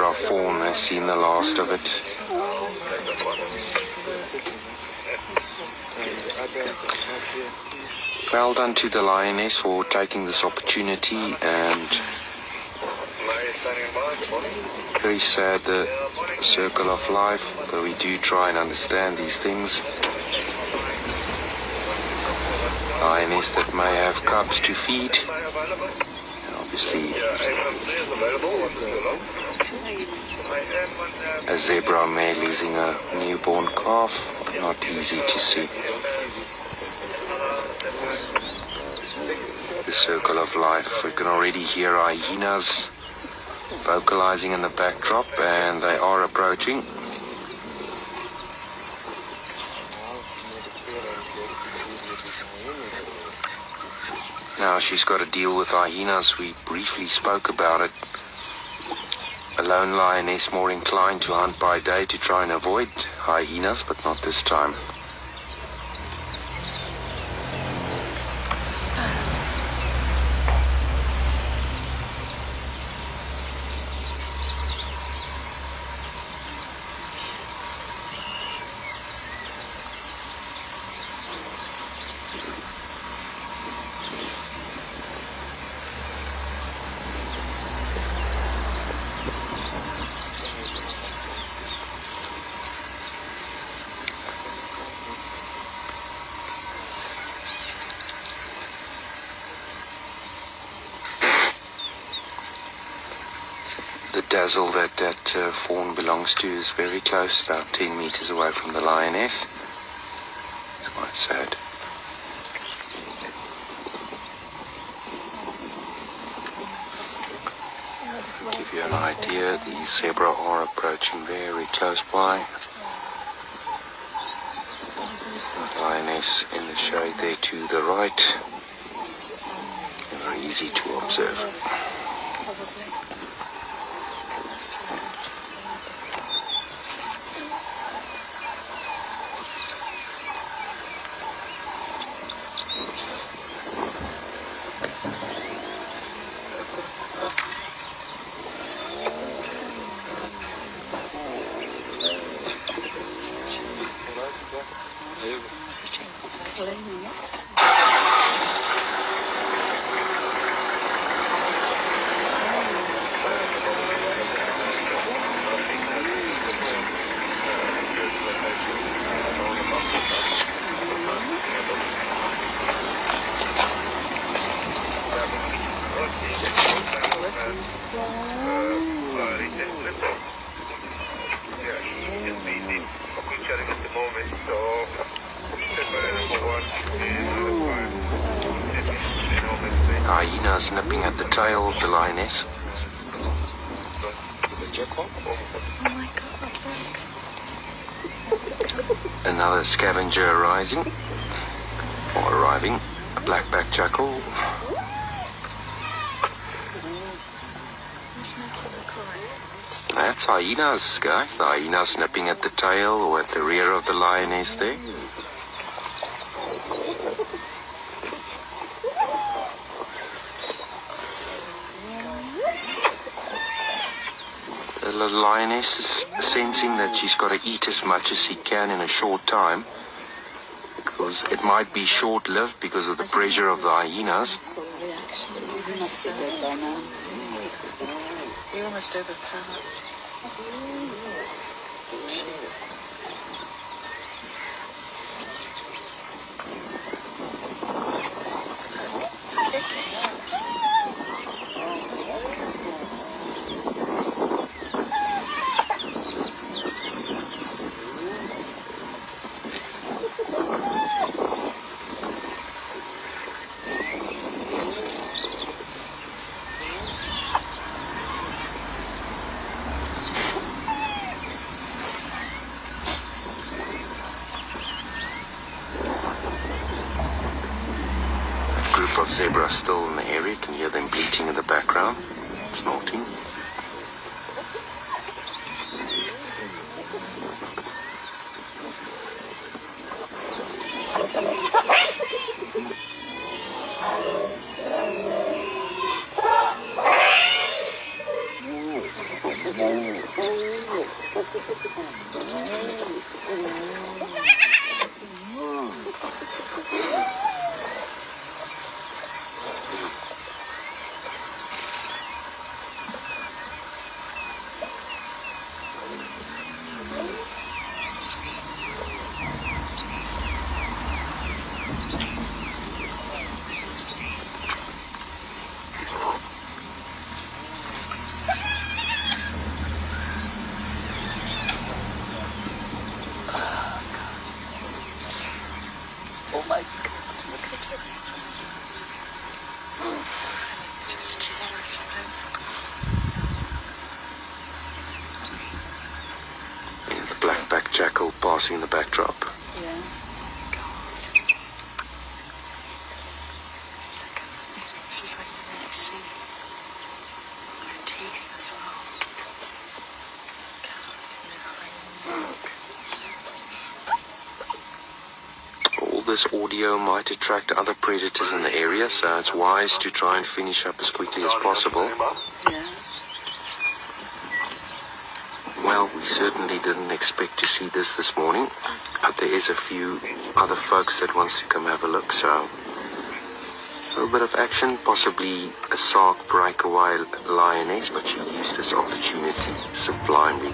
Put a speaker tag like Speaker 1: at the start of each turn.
Speaker 1: zebra fawn has seen the last of it. Well done to the lioness for taking this opportunity, and very sad the circle of life, but we do try and understand these things. Lioness that may have cubs to feed, and obviously a zebra mare losing a newborn calf, not easy to see. The circle of life. We can already hear hyenas vocalizing in the backdrop, and they are approaching. Now she's got to deal with hyenas. We briefly spoke about it. A lone lioness more inclined to hunt by day to try and avoid hyenas, but not this time. The dazzle that fawn belongs to is very close, about 10 meters away from the lioness. It's quite sad. To give you an idea, the zebra are approaching very close by. The lioness in the shade there to the right. Very easy to observe. Hyenas nipping at the tail of the lioness. Another scavenger arriving. A black-backed jackal. That's hyenas, guys. The hyenas nipping at the tail or at the rear of the lioness there. The lioness is sensing that she's got to eat as much as she can in a short time, because it might be short-lived because of the pressure of the hyenas.
Speaker 2: You're almost overpowered.
Speaker 1: Of zebras still in the area. You can hear them bleating in the background, snorting.
Speaker 2: Oh my God. Just
Speaker 1: The black-backed jackal passing the backdrop.
Speaker 2: yeah.
Speaker 3: This is what you really see. Your teeth as well.
Speaker 1: All this audio might attract other predators in the area, so it's wise to try and finish up as quickly as possible.
Speaker 2: Yeah.
Speaker 1: Well, we certainly didn't expect to see this morning, but there is a few other folks that wants to come have a look, so a little bit of action, possibly a Sark breakaway lioness, but she used this opportunity sublimely.